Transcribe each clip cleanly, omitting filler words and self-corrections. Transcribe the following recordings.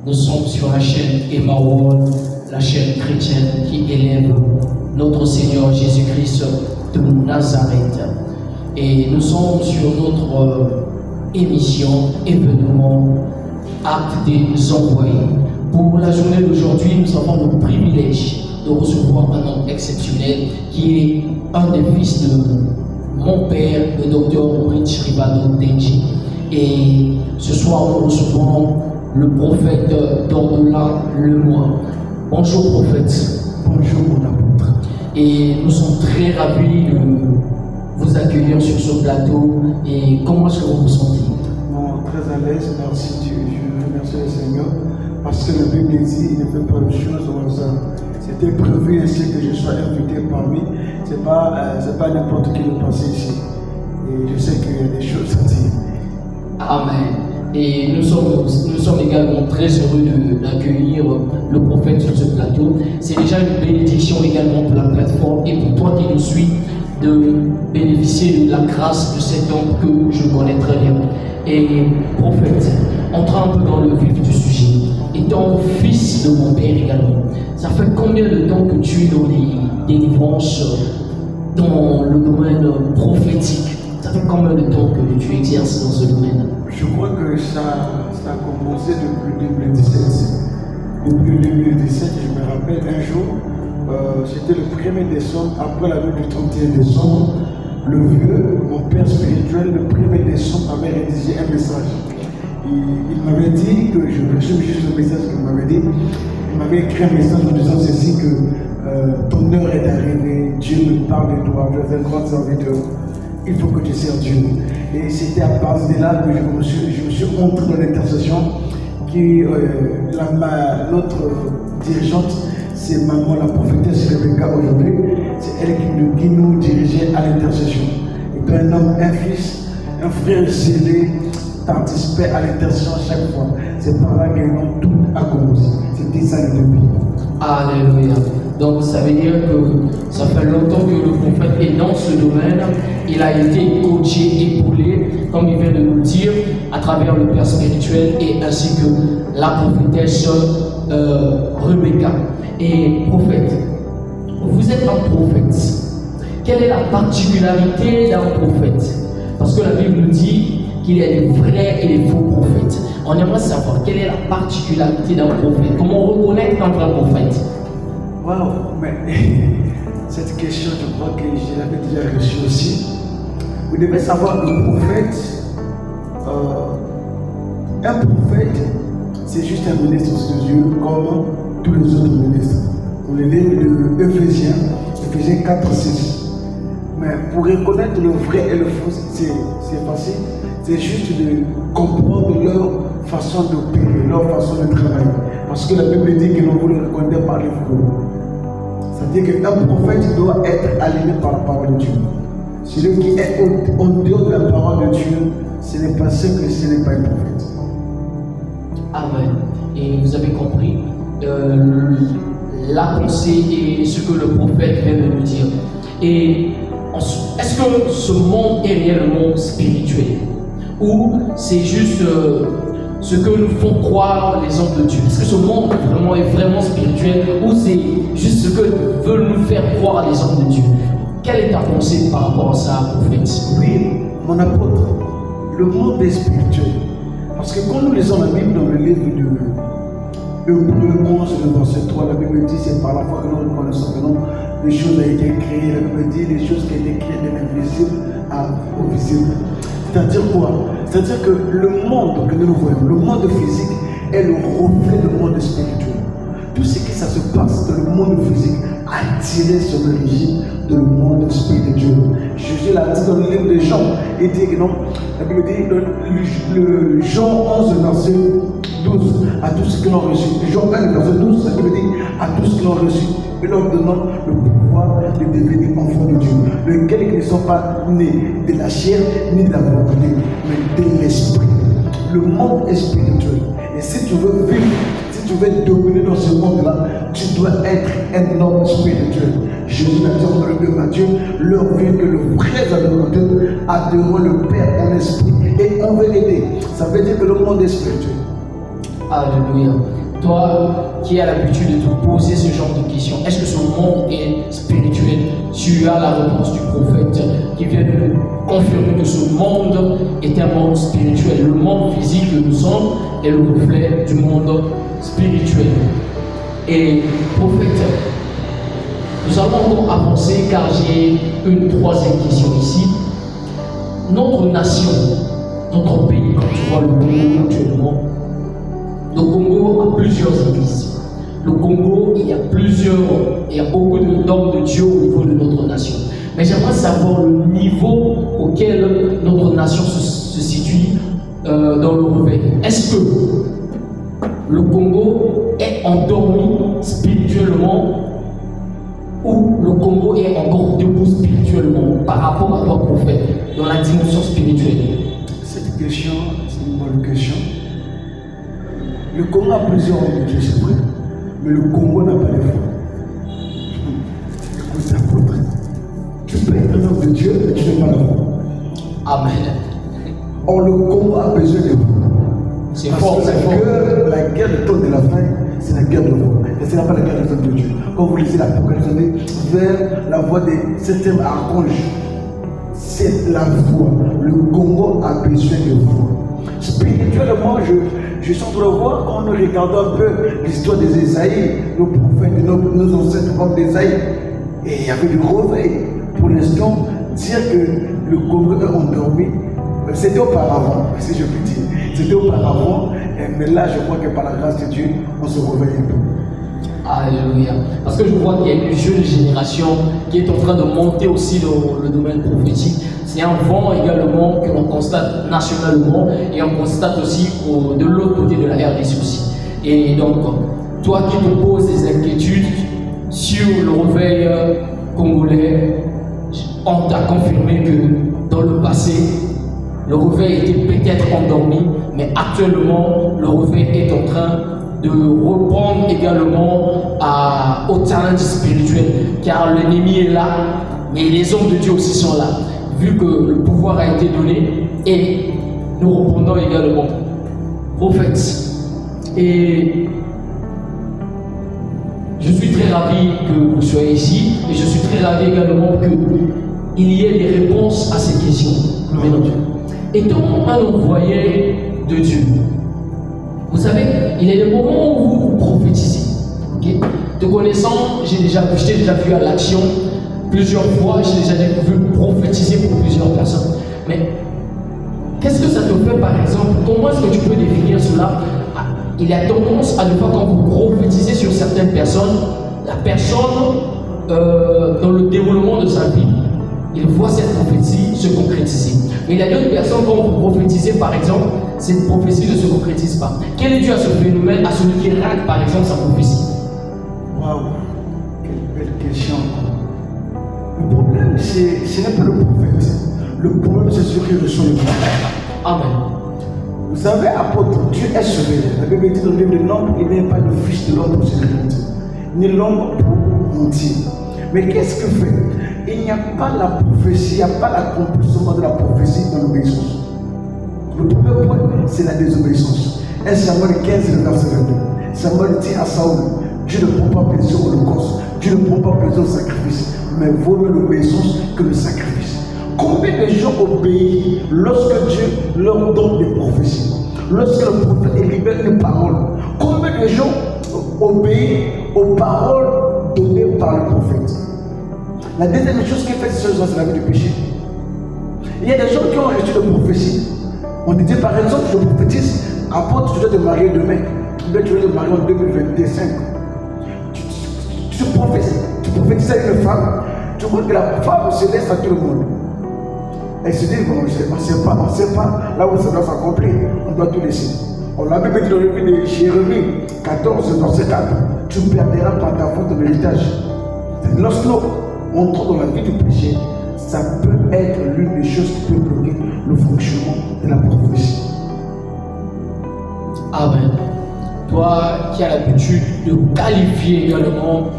Nous sommes sur la chaîne Emma World, la chaîne chrétienne qui élève notre Seigneur Jésus-Christ de Nazareth. Et nous sommes sur notre émission événement Actes des Envoyés. Pour la journée d'aujourd'hui, nous avons le privilège de recevoir un homme exceptionnel qui est un des fils de mon père, le docteur Bridge Ribado Denji. Et ce soir, nous recevons le prophète Dordola Lemoine. Bonjour prophète. Bonjour mon apôtre. Et nous sommes très ravis de vous accueillir sur ce plateau. Et comment est-ce que vous vous sentez? Très à l'aise, merci Dieu. Je remercie le Seigneur parce que la Bible dit il ne fait pas de choses au hasard. C'était prévu ainsi que je sois invité par lui. C'est pas n'importe qui de passer ici. Et je sais qu'il y a des choses à dire. Amen. Et nous sommes également très heureux d'accueillir le prophète sur ce plateau. C'est déjà une bénédiction également pour la plateforme et pour toi qui nous suis de bénéficier de la grâce de cet homme que je connais très bien. Et prophète, entrons un peu dans le vif du sujet. Étant fils de mon père également, ça fait combien de temps que tu es dans les délivrances dans le domaine prophétique? Ça fait combien de temps que tu exerces dans ce domaine? Je crois que ça a commencé depuis 2017. Depuis 2017, je me rappelle un jour, c'était le 1er décembre, après la nuit du 31 décembre, le vieux, mon père spirituel, le 1er décembre avait rédigé un message. Il m'avait dit que, je résume juste le message qu'il m'avait dit, il m'avait écrit un message en disant ceci que ton heure est arrivée, Dieu me parle de toi, tu es un grand serviteur. Il faut que tu sers Dieu. Et c'était à partir de là que je me suis entré dans l'intercession. Notre dirigeante, c'est maman, la prophétesse Rebecca aujourd'hui. C'est elle qui nous dirigeait à l'intercession. Et puis un homme, un fils, un frère scellé participait à l'intercession chaque fois. C'est par là que tout a commencé. C'était ça le début. Alléluia. Donc ça veut dire que ça fait longtemps que le prophète est dans ce domaine. Il a été coaché, épaulé, comme il vient de nous le dire, à travers le père spirituel et ainsi que la prophétesse Rebecca. Et prophète, vous êtes un prophète. Quelle est la particularité d'un prophète? Parce que la Bible nous dit qu'il y a des vrais et des faux prophètes. On aimerait savoir quelle est la particularité d'un prophète. Comment on reconnaît un vrai prophète? Waouh, mais cette question, je crois que je l'avais déjà reçue aussi. Vous devez savoir que le prophète, un prophète, c'est juste un ministre de Dieu comme tous les autres ministres. Vous le lisez de Ephésiens 4, 6. Mais pour reconnaître le vrai et le faux, c'est facile. C'est juste de comprendre leur façon d'opérer, leur façon de travailler. Parce que la Bible dit que l'on vous le reconnaît par les fruits. C'est-à-dire qu'un prophète doit être aligné par la parole de Dieu. Celui qui est en dehors de la parole de Dieu, ce n'est pas ce n'est pas un prophète. Amen. Et vous avez compris la pensée et ce que le prophète vient de nous dire. Et est-ce que ce monde est réellement spirituel? Ou c'est juste ce que nous font croire les hommes de Dieu? Est-ce que ce monde est vraiment spirituel? Ou c'est juste ce que veulent nous faire croire les hommes de Dieu? Quelle est ta pensée par rapport à ça, prophète? Oui, mon apôtre, le monde est spirituel. Parce que quand nous lisons la Bible dans le livre de Hébreux 11, le verset 3, la Bible dit c'est par la foi que nous reconnaissons que non, les choses ont été créées. La Bible dit les choses qui ont été créées de l'invisible au visible. C'est-à-dire quoi? C'est-à-dire que le monde que nous voyons, le monde physique, est le reflet du monde spirituel. Tout ce qui ça se passe dans le monde physique a tiré son origine dans le monde spirituel. Jésus l'a dit dans le livre de Jean. Il dit que non, la Bible dit le Jean 11, verset 12, à tous ceux qui l'ont reçu. Jean 1, verset 12, la Bible dit à tous ceux qui l'ont reçu. Et leur donnant le pouvoir de devenir enfants de Dieu, lesquels ne sont pas nés de la chair ni de la volonté, mais de l'esprit. Le monde est spirituel. Et si tu veux vivre, si tu veux dominer dans ce monde-là, tu dois être un homme spirituel. Jésus l'a dit dans le livre de Matthieu, leur vie que le vrai adorateur adoreront le Père en esprit et en vérité. Ça veut dire que le monde est spirituel. Alléluia. Toi qui as l'habitude de te poser ce genre de questions, est-ce que ce monde est spirituel? Tu as la réponse du prophète qui vient de nous confirmer que ce monde est un monde spirituel. Le monde physique que nous sommes est le reflet du monde spirituel. Et prophète, nous allons encore avancer car j'ai une troisième question ici. Notre nation, notre pays, quand tu vois le Congo actuellement, le Congo a plusieurs églises. Le Congo, il y a beaucoup d'hommes de Dieu au niveau de notre nation. Mais j'aimerais savoir le niveau auquel notre nation se situe dans le réveil. Est-ce que le Congo est endormi spirituellement ou le Congo est encore debout spirituellement par rapport à toi, prophète, dans la dimension spirituelle? Cette question, c'est une bonne question. Le Congo a plusieurs hommes de Dieu, c'est vrai, mais le Congo n'a pas de foi. Écoute, apôtre, tu peux être un homme de Dieu, mais tu n'as pas la foi. Amen. Or, le Congo a besoin de foi. C'est Parce fort, que c'est fort. la guerre de temps de la fin, c'est la guerre de foi. Et ce n'est pas la guerre de temps de Dieu. Quand vous lisez l'Apocalypse, vous allez vers la voix des septième archange. C'est la foi. Le Congo a besoin de foi. Spirituellement, je suis en train de voir quand nous regardons un peu l'histoire des Esaïe, nos prophètes, nos ancêtres comme d'Esaïe. Et il y avait du réveil. Pour l'instant, dire que le Congo est endormi, c'était auparavant, si je peux dire. C'était auparavant, mais là, je crois que par la grâce de Dieu, on se réveille un peu. Alléluia. Parce que je vois qu'il y a une jeune génération qui est en train de monter aussi dans le domaine prophétique. C'est un vent également que l'on constate nationalement et on constate aussi de l'autre côté de la RDC aussi. Et donc, toi qui te poses des inquiétudes sur le réveil congolais, on t'a confirmé que dans le passé, le réveil était peut-être endormi, mais actuellement, le réveil est en train de répondre également au challenge spirituel, car l'ennemi est là, mais les hommes de Dieu aussi sont là, vu que le pouvoir a été donné, et nous répondons également. Prophète, et je suis très ravi que vous soyez ici, et je suis très ravi également qu'il y ait des réponses à ces questions. Étant un envoyé de Dieu, vous savez, il y a des moments où vous prophétisez. Okay? Te connaissant, je t'ai déjà vu à l'action plusieurs fois, j'ai déjà vu prophétiser pour plusieurs personnes. Mais qu'est-ce que ça te fait par exemple? Comment est-ce que tu peux définir cela? Il y a tendance à ne pas, quand vous prophétisez sur certaines personnes, la personne, dans le déroulement de sa vie, il voit cette prophétie se concrétiser. Mais il y a d'autres personnes, quand vous prophétisez par exemple, cette prophétie ne se concrétise pas. Quel est dû à ce phénomène, à celui qui rate par exemple sa prophétie? Waouh, quelle belle question. Le problème, ce n'est pas le prophète. Le problème, c'est ceux qui reçoivent le prophète. Amen. Vous savez, apôtre, Dieu est surveillant. La Bible dit dans le livre de l'homme, il n'est pas le fils de l'homme pour se mentir, ni l'homme pour mentir. Mais qu'est-ce que fait? Il n'y a pas la prophétie, il n'y a pas l'accomplissement de la prophétie dans l'obéissance. Le premier point, c'est la désobéissance. 1 Samuel 15, le verset 22. Samuel dit à Saoul, Dieu ne prend pas plaisir au holocauste, Dieu ne prend pas plaisir au sacrifice, mais vaut mieux l'obéissance que le sacrifice. Combien de gens obéissent lorsque Dieu leur donne des prophéties, lorsque le prophète libère une parole? Combien de gens obéissent aux paroles données par le prophète? La deuxième chose qui fait ces choses, c'est la vie du péché. Il y a des gens qui ont reçu de prophéties. On dit par exemple, je prophétise, apôtre, tu dois te marier demain. Tu dois te marier en 2025. Tu prophétises à une femme, tu vois que la femme se laisse à tout le monde. Elle se dit, bon, on ne sait pas là où ça doit s'accomplir, on doit tout laisser. On l'a même dit dans le livre de Jérémie 14, verset 4, tu perdras par ta faute ton héritage. Lorsque on entre dans la vie du péché, ça peut être l'une des choses qui peut bloquer le fonctionnement de la prophétie. Amen. Toi qui as l'habitude de qualifier également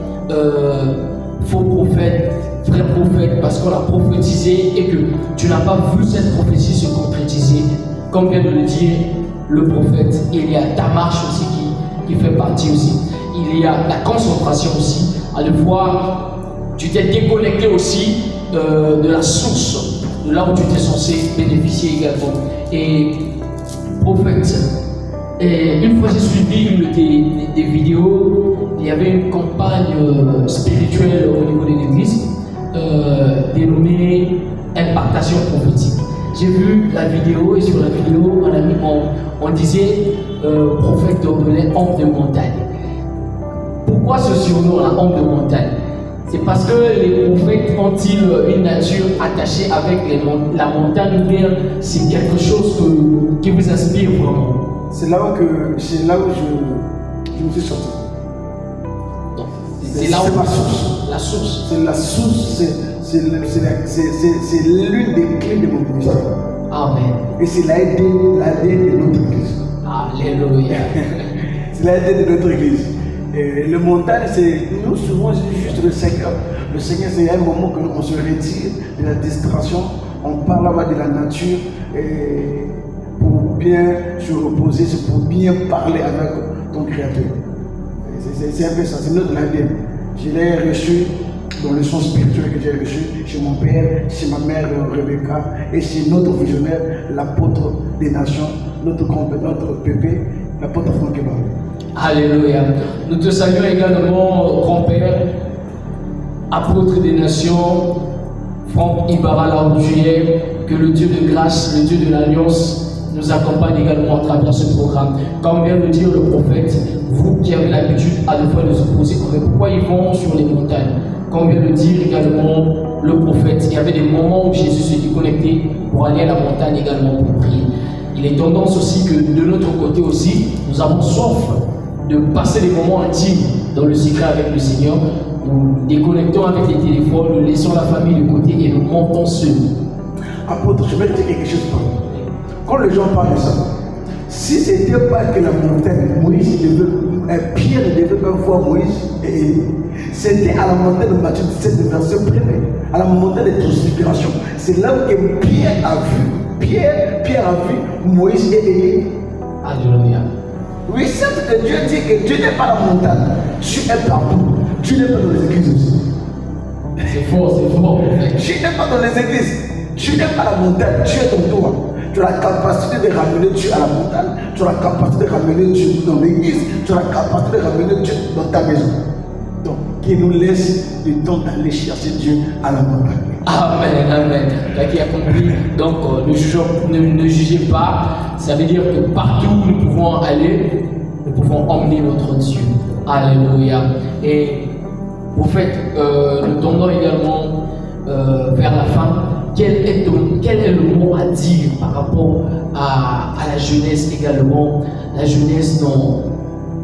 faux prophète, vrai prophète, parce qu'on a prophétisé et que tu n'as pas vu cette prophétie se concrétiser, comme vient de le dire le prophète, il y a ta marche aussi qui fait partie aussi. Il y a la concentration aussi. À la fois, tu t'es déconnecté aussi de la source, de là où tu étais censé bénéficier également. Et prophète, une fois j'ai suivi une des vidéos, il y avait une campagne spirituelle au niveau de l'église dénommée Impactation prophétique. J'ai vu la vidéo et sur la vidéo on disait prophète d'Ordelais, homme de montagne. Pourquoi ce surnom là, homme de montagne? C'est parce que les prophètes ont-ils une nature attachée avec la montagne ou bien c'est quelque chose qui vous inspire vraiment? C'est là où je me suis sorti. C'est là où ma source. La source. C'est la source, c'est l'une des clés de mon ministère. Amen. Et c'est l'ADN de notre église. Alléluia. C'est l'ADN de notre église. Et le montagne, c'est nous souvent c'est juste le Seigneur. Le Seigneur, c'est un moment que on se retire de la distraction, on parle là-bas de la nature et pour bien se reposer, c'est pour bien parler avec ton Créateur. C'est un peu ça, c'est notre ADN. Je l'ai reçu dans le son spirituel que j'ai reçu chez mon père, chez ma mère Rebecca et chez notre visionnaire, l'apôtre des nations, notre pépé, l'apôtre Franck Ebba. Alléluia. Nous te saluons également, grand-père, apôtre des nations, Franck Ibarra, là où tu es. Que le Dieu de grâce, le Dieu de l'Alliance, nous accompagne également à travers ce programme. Comme vient de dire le prophète, vous qui avez l'habitude à deux fois de se poser, pourquoi ils vont sur les montagnes? Comme vient de dire également le prophète, il y avait des moments où Jésus se déconnectait pour aller à la montagne également pour prier. Il est tendance aussi que de notre côté aussi, nous avons soif de passer des moments intimes dans le secret avec le Seigneur. Nous déconnectons avec les téléphones, nous laissons la famille de côté et nous montons seuls. Apôtre, je vais te dire quelque chose. Quand les gens parlent de ça, si ce n'était pas que la montagne, Pierre devait même voir Moïse et Élie. C'était à la montagne de Matthieu 17, verset 1er, à la montagne de transfiguration. C'est là où Pierre a vu Moïse et Élie. Alléluia. Oui, certes que Dieu dit que Dieu n'est pas la montagne, tu es partout. Tu n'es pas dans les églises aussi. C'est fort. Tu n'es pas dans les églises. Tu n'es pas la montagne, tu es dans toi. Tu as la capacité de ramener Dieu à la montagne, tu as la capacité de ramener Dieu dans l'église, tu as la capacité de ramener Dieu dans ta maison. Donc, qu'il nous laisse le temps d'aller chercher Dieu à la montagne. Amen. Qui a compris. Donc, ne jugez pas. Ça veut dire que partout où nous pouvons aller, nous pouvons emmener notre Dieu. Alléluia. Et prophète, nous tendons également vers la fin. Quel est le mot à dire par rapport à la jeunesse également, la jeunesse dans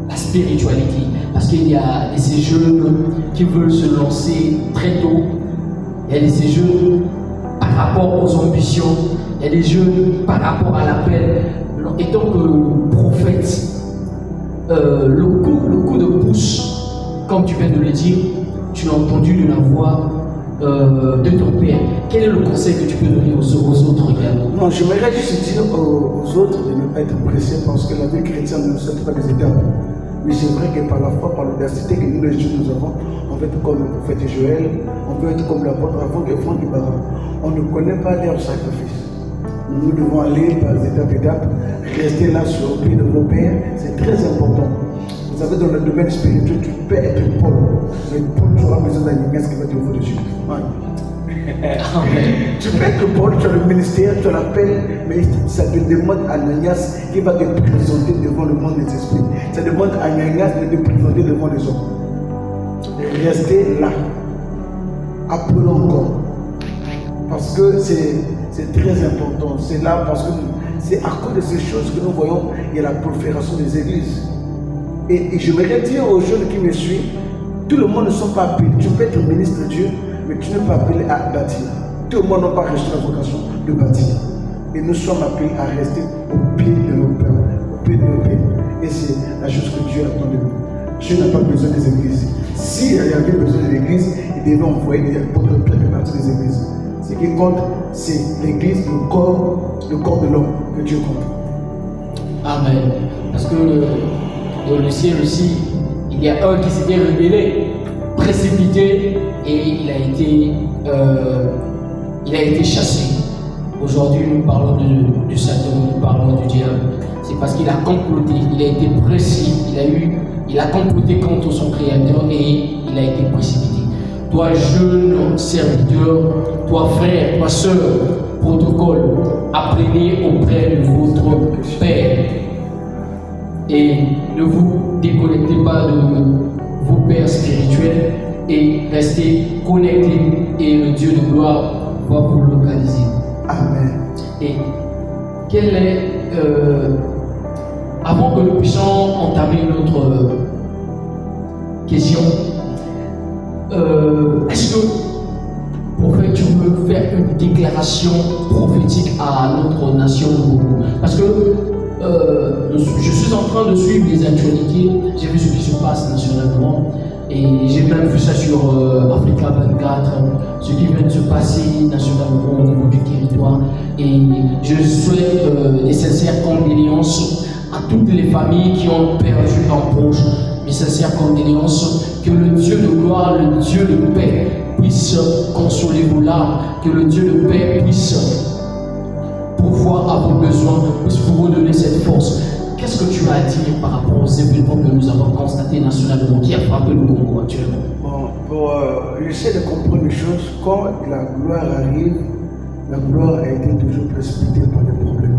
la spiritualité? Parce qu'il y a ces jeunes qui veulent se lancer très tôt, il y a ces jeunes par rapport aux ambitions, il y a des jeunes par rapport à l'appel. Étant que prophète, le coup de pouce, comme tu viens de le dire, tu l'as entendu de la voix de ton père. Quel est le conseil que tu peux donner aux autres également? Non, j'aimerais juste dire aux autres de ne pas être pressés parce que la vie chrétienne ne sont pas des étapes. Mais c'est vrai que par la foi, par l'université que nous les jeunes nous avons, on veut être comme le prophète Joël, on veut être comme l'apôtre avant que Franck Ibarra. On ne connaît pas leur sacrifice. Nous devons aller par étapes, rester là sur le pied de nos pères, c'est très important. Vous savez, dans le domaine spirituel, tu peux être Paul, mais Paul, tu auras besoin d'un Ignace qui va te au de Jésus. Tu peux être Paul, tu as le ministère, tu as l'appel, mais ça te demande à Ananias qui va te présenter devant le monde des esprits. Ça demande à Ananias de te présenter devant les hommes. Et rester là. Appelons encore. Parce que c'est très important. C'est là parce que c'est à cause de ces choses que nous voyons, il y a la prolifération des églises. Et je voudrais dire aux jeunes qui me suivent, tout le monde ne sont pas appelés. Tu peux être ministre de Dieu, mais tu n'es pas appelé à bâtir. Tout le monde n'a pas reçu la vocation de bâtir. Et nous sommes appelés à rester au pied de nos pères, au pied de nos pères. Et c'est la chose que Dieu attend de nous. Dieu n'a pas besoin des églises. S'il y avait besoin des églises, il devait envoyer des apôtres de partir des églises. Ce qui compte, c'est l'église, le corps de l'homme que Dieu compte. Amen. Parce que dans le ciel aussi, il y a un qui s'était rebellé, précipité, et il a été chassé. Aujourd'hui, nous parlons de Satan, nous parlons du diable. C'est parce qu'il a comploté, il a été précis, il a comploté contre son Créateur et il a été précipité. Toi, jeune serviteur, toi, frère, toi, sœur, protocole, apprenez auprès de votre Père. Et ne vous déconnectez pas de vos pères spirituels et restez connectés et le Dieu de gloire va vous localiser. Amen. Et quel est, avant que nous puissions entamer notre question, est-ce que, prophète, tu veux faire une déclaration prophétique à notre nation de Congo? Parce que je suis en train de suivre les actualités, j'ai vu ce qui se passe nationalement. Et j'ai même vu ça sur Africa 24, ce qui vient de se passer nationalement au niveau du territoire. Et je souhaite des sincères condoléances à toutes les familles qui ont perdu un proche. Mes sincères condoléances, que le Dieu de gloire, le Dieu de paix puisse consoler vos larmes, que le Dieu de paix puisse pourvoir à vos besoins, puisse vous redonner cette force. Qu'est-ce que tu as à dire par rapport aux événements que nous avons constatés nationalement qui a frappé le Congo actuellement? Bon, j'essaie de comprendre les choses. Quand la gloire arrive, la gloire a été toujours précipitée par des problèmes.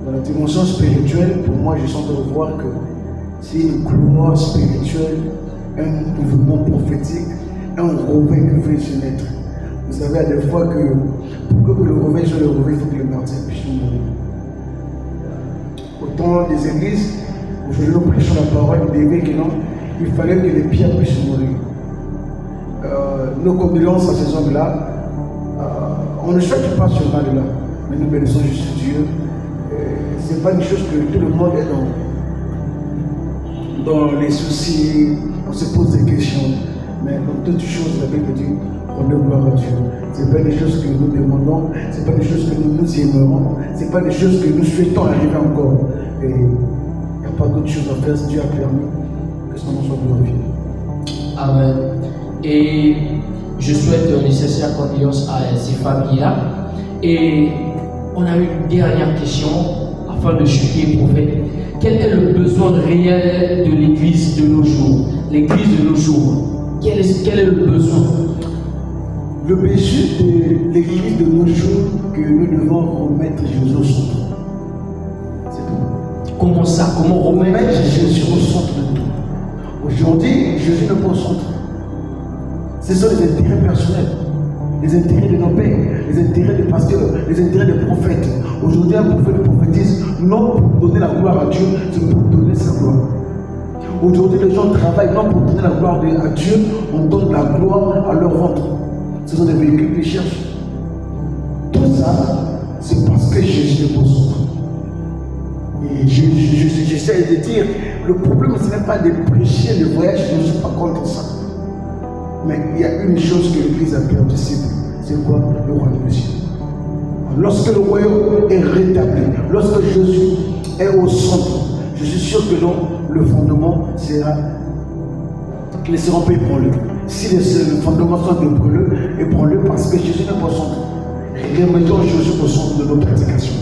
Dans la dimension spirituelle, pour moi, je sens de voir que c'est une gloire spirituelle, un mouvement prophétique, un réveil qui veut se naître. Vous savez, à des fois que pour que le réveil soit le réveil, il faut que le martyr puisse mourir. Autant des églises, aujourd'hui nous prêchons la parole, il fallait que les pierres puissent mourir. Nos condoléances à ces hommes-là, on ne cherche pas ce mal-là, mais nous bénissons juste Dieu. Ce n'est pas une chose que tout le monde est dans les soucis, on se pose des questions, mais dans toutes choses, la Bible dit, rendez gloire à Dieu. Ce n'est pas des choses que nous demandons, ce n'est pas des choses que nous aimerons, ce n'est pas des choses que nous souhaitons arriver encore. Et il n'y a pas d'autre chose à faire si Dieu a permis que son nom soit glorifié. Amen. Et je souhaite les sincères condoléances à ces familles-là. Et on a une dernière question afin de chuter, prophète. Quel est le besoin réel de l'Église de nos jours? L'Église de nos jours, quel est le besoin? Le besoin de l'Église de nos jours, que nous devons remettre Jésus au centre. C'est tout. Comment ça? Comment remettre Jésus au centre de tout? Aujourd'hui, Jésus n'est pas au centre. Ce sont les intérêts personnels, les intérêts de nos pères, les intérêts des pasteurs, les intérêts des prophètes. Aujourd'hui, un prophète prophétise non pour donner la gloire à Dieu, c'est pour donner sa gloire. Aujourd'hui, les gens travaillent non pour donner la gloire à Dieu, on donne la gloire à leur ventre. Ce sont des véhicules qu'ils cherchent. Tout ça, c'est parce que Jésus est au centre. Et j'essaie de dire, le problème, ce n'est pas de prêcher le voyage, je ne suis pas contre ça. Mais il y a une chose que l'Église a perdue, c'est quoi? Le royaume du ciel. Lorsque le royaume est rétabli, lorsque Jésus est au centre, je suis sûr que donc le fondement sera, les seront pas ébranlés. Si les fondements sont ébranlés parce que Jésus n'est pas au centre. Remettons Jésus au centre de nos prédications.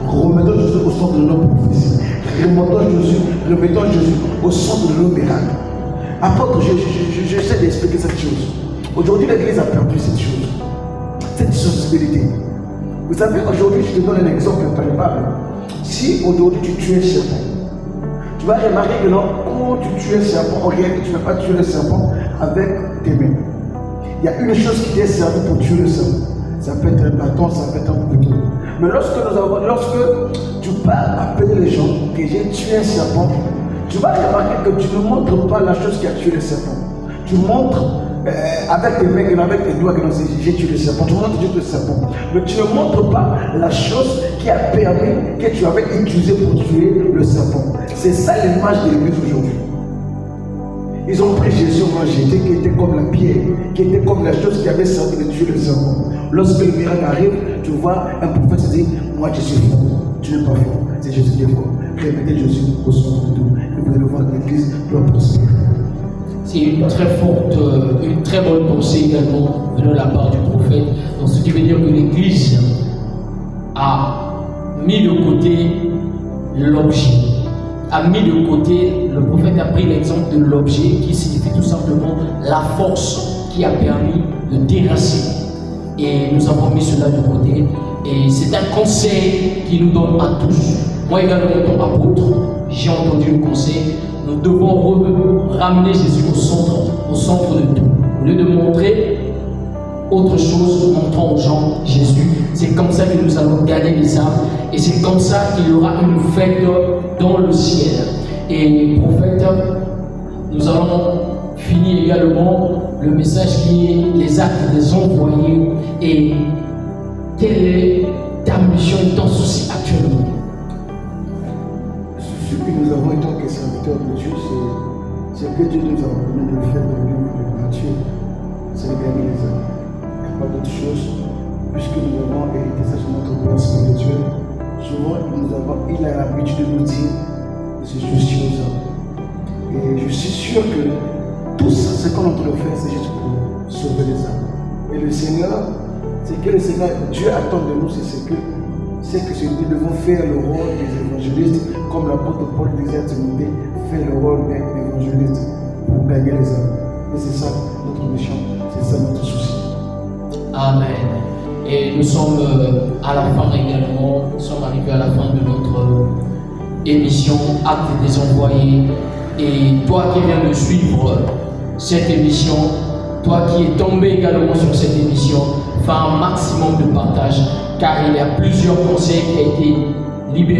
Remettons Jésus au centre de nos prophéties. Remettons Jésus au centre de nos miracles. Apôtre, j'essaie d'expliquer cette chose. Aujourd'hui, l'Église a perdu cette chose, cette sensibilité. Vous savez, aujourd'hui, je te donne un exemple palpable. Si aujourd'hui tu tues un serpent, tu vas remarquer que non, quand tu tues un serpent, en réalité, tu ne vas pas tuer le serpent avec tes mains. Il y a une chose qui t'est servie pour tuer le serpent. Ça peut être un bâton, ça peut être un couteau. Mais lorsque tu pars appeler les gens que j'ai tué un serpent, tu vas remarquer que tu ne montres pas la chose qui a tué le serpent. Tu montres avec tes mains, avec tes doigts, que j'ai tué le serpent. Tu montres juste le serpent. Mais tu ne montres pas la chose qui a permis que tu avais utilisé pour tuer le serpent. C'est ça l'image de l'Église aujourd'hui. Ils ont pris Jésus en jeté qui était comme la pierre, qui était comme la chose qui avait servi de tuer le serpent. Lorsque le miracle arrive, tu vois un prophète se dit, moi je suis fort. Tu n'es pas fort, c'est Jésus qui est fort. Répétez Jésus au centre de tout. Et vous allez voir que doit prospérer. C'est une très forte, une très bonne pensée également venant de la part du prophète. Donc, ce qui veut dire que l'Église a mis de côté l'objet. A mis de côté, le prophète a pris l'exemple de l'objet qui signifie tout simplement la force qui a permis de déraciner. Et nous avons mis cela de côté. Et c'est un conseil qui nous donne à tous. Moi également, étant apôtre, j'ai entendu le conseil. Nous devons ramener Jésus au centre de tout. Au lieu de montrer autre chose, montrons aux gens Jésus. C'est comme ça que nous allons gagner les âmes. Et c'est comme ça qu'il y aura une fête dans le ciel. Et prophète, nous allons finir également le message qui est les actes des envoyés. Et quelle est ta mission et ton souci actuellement? Ce que nous avons en tant que serviteurs de Dieu, c'est que Dieu nous a ordonné de faire dans le livre de Matthieu, c'est de gagner les âmes. Il n'y a pas d'autre chose, puisque nous avons hérité ça sur notre plan spirituel. Souvent, il a l'habitude de nous dire ces choses. Et je suis sûr que tout ce qu'on est en train de faire, c'est juste pour sauver les âmes. Et le Seigneur, c'est que le Seigneur, Dieu attend de nous, c'est que nous devons faire le rôle des évangélistes, comme l'apôtre Paul disait à Timothée, faire le rôle des évangélistes pour gagner les âmes. Et c'est ça notre mission, c'est ça notre souci. Amen. Et nous sommes à la fin également, nous sommes arrivés à la fin de notre émission Actes des envoyés. Et toi qui viens de suivre cette émission, toi qui es tombé également sur cette émission, fais un maximum de partage, car il y a plusieurs conseils qui ont été libérés.